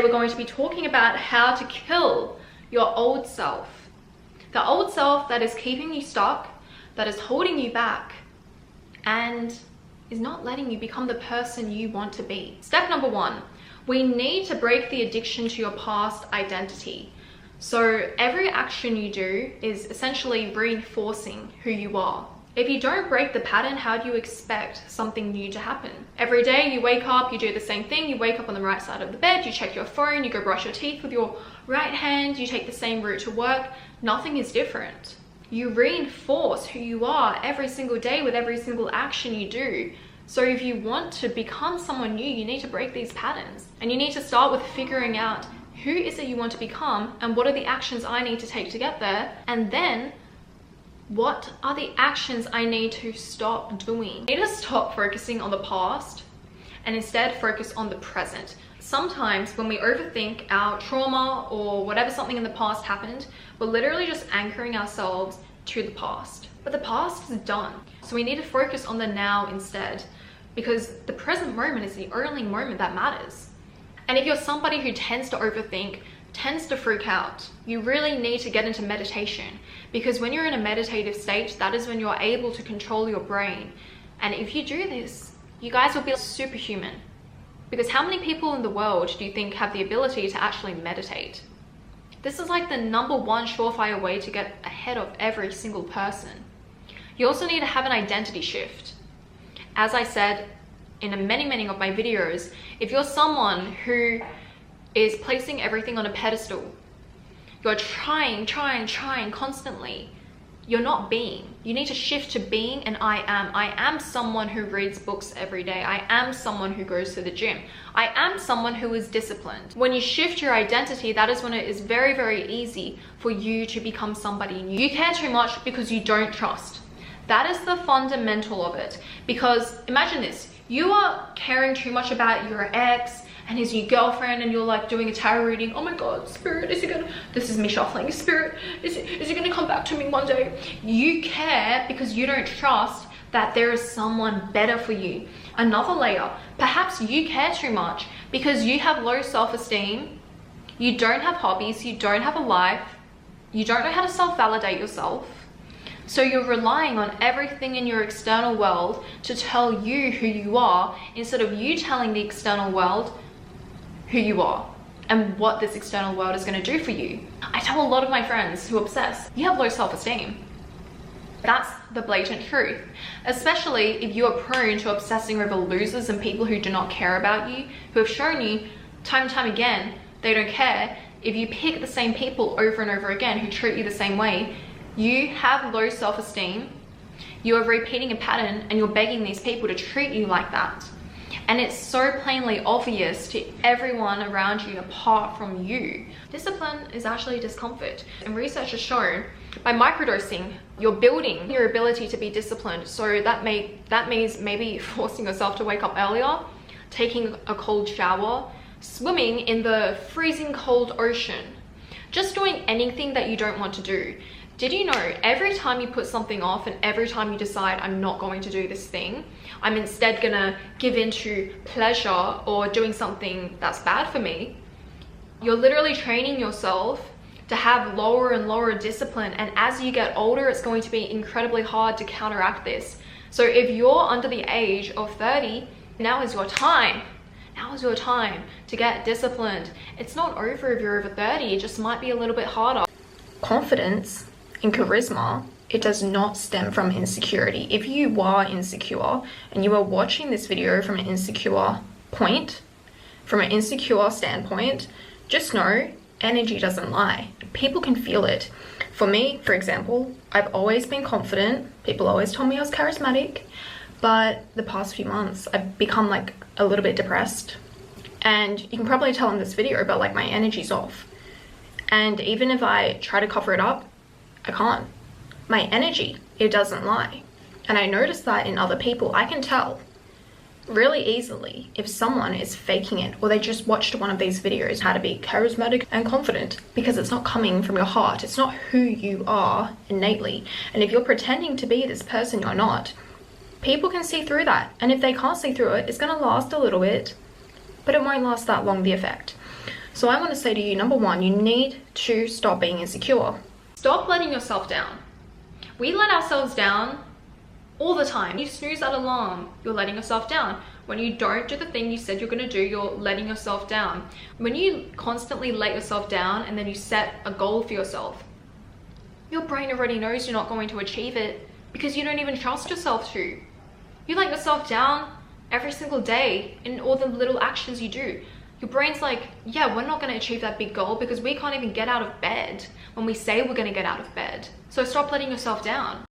We're going to be talking about how to kill your old self. The old self that is keeping you stuck, that is holding you back, and is not letting you become the person you want to be. Step number one, we need to break the addiction to your past identity. So every action you do is essentially reinforcing who you are. If you don't break the pattern, how do you expect something new to happen? Every day you wake up, you do the same thing. You wake up on the right side of the bed, you check your phone, you go brush your teeth with your right hand, you take the same route to work. Nothing is different. You reinforce who you are every single day with every single action you do. So if you want to become someone new, you need to break these patterns. And you need to start with figuring out who is it you want to become and what are the actions I need to take to get there. And then what are the actions I need to stop doing? I need to stop focusing on the past and instead focus on the present. Sometimes when we overthink our trauma or whatever something in the past happened, we're literally just anchoring ourselves to the past. But the past is done. So we need to focus on the now instead, because the present moment is the only moment that matters. And if you're somebody who tends to overthink, tends to freak out, you really need to get into meditation, because when you're in a meditative state, that is when you're able to control your brain. And if you do this, you guys will be superhuman. Because how many people in the world do you think have the ability to actually meditate? This is like the #1 surefire way to get ahead of every single person. You also need to have an identity shift. As I said in many of my videos, if you're someone who is placing everything on a pedestal, you're trying constantly, you're not being. You need to shift to being an I am. I am someone who reads books every day. I am someone who goes to the gym. I am someone who is disciplined. When you shift your identity, that is when it is very easy for you to become somebody new. You care too much because you don't trust. That is the fundamental of it. Because imagine this, you are caring too much about your ex and his new girlfriend, and you're like doing a tarot reading. Oh my God, spirit, this is me shuffling. Spirit, is he gonna come back to me one day? You care because you don't trust that there is someone better for you. Another layer, perhaps you care too much because you have low self-esteem, you don't have hobbies, you don't have a life, you don't know how to self-validate yourself. So you're relying on everything in your external world to tell you who you are, instead of you telling the external world who you are and what this external world is going to do for you. I tell a lot of my friends who obsess, you have low self-esteem. That's the blatant truth, especially if you are prone to obsessing over losers and people who do not care about you, who have shown you time and time again they don't care. If you pick the same people over and over again who treat you the same way, you have low self-esteem, you are repeating a pattern, and you're begging these people to treat you like that. And it's so plainly obvious to everyone around you apart from you. Discipline is actually discomfort. And research has shown by microdosing, you're building your ability to be disciplined. So that means maybe forcing yourself to wake up earlier, taking a cold shower, swimming in the freezing cold ocean, just doing anything that you don't want to do. Did you know every time you put something off and every time you decide I'm not going to do this thing, I'm instead gonna give in to pleasure or doing something that's bad for me, you're literally training yourself to have lower and lower discipline. And as you get older, it's going to be incredibly hard to counteract this. So if you're under the age of 30, now is your time. Now is your time to get disciplined. It's not over if you're over 30, it just might be a little bit harder. Confidence and charisma, it does not stem from insecurity. If you are insecure and you are watching this video from an insecure point, from an insecure standpoint, just know energy doesn't lie. People can feel it. For me, for example, I've always been confident. People always told me I was charismatic, but the past few months I've become like a little bit depressed. And you can probably tell in this video, but like my energy's off. And even if I try to cover it up, I can't. My energy, it doesn't lie. And I notice that in other people. I can tell really easily if someone is faking it, or they just watched one of these videos, how to be charismatic and confident, because it's not coming from your heart. It's not who you are innately. And if you're pretending to be this person you're not, people can see through that. And if they can't see through it, it's going to last a little bit, but it won't last that long, the effect. So I want to say to you, number one, you need to stop being insecure. Stop letting yourself down. We let ourselves down all the time. You snooze that alarm, you're letting yourself down. When you don't do the thing you said you're going to do, you're letting yourself down. When you constantly let yourself down and then you set a goal for yourself, your brain already knows you're not going to achieve it because you don't even trust yourself to. You let yourself down every single day in all the little actions you do. Your brain's like, yeah, we're not going to achieve that big goal because we can't even get out of bed when we say we're going to get out of bed. So stop letting yourself down.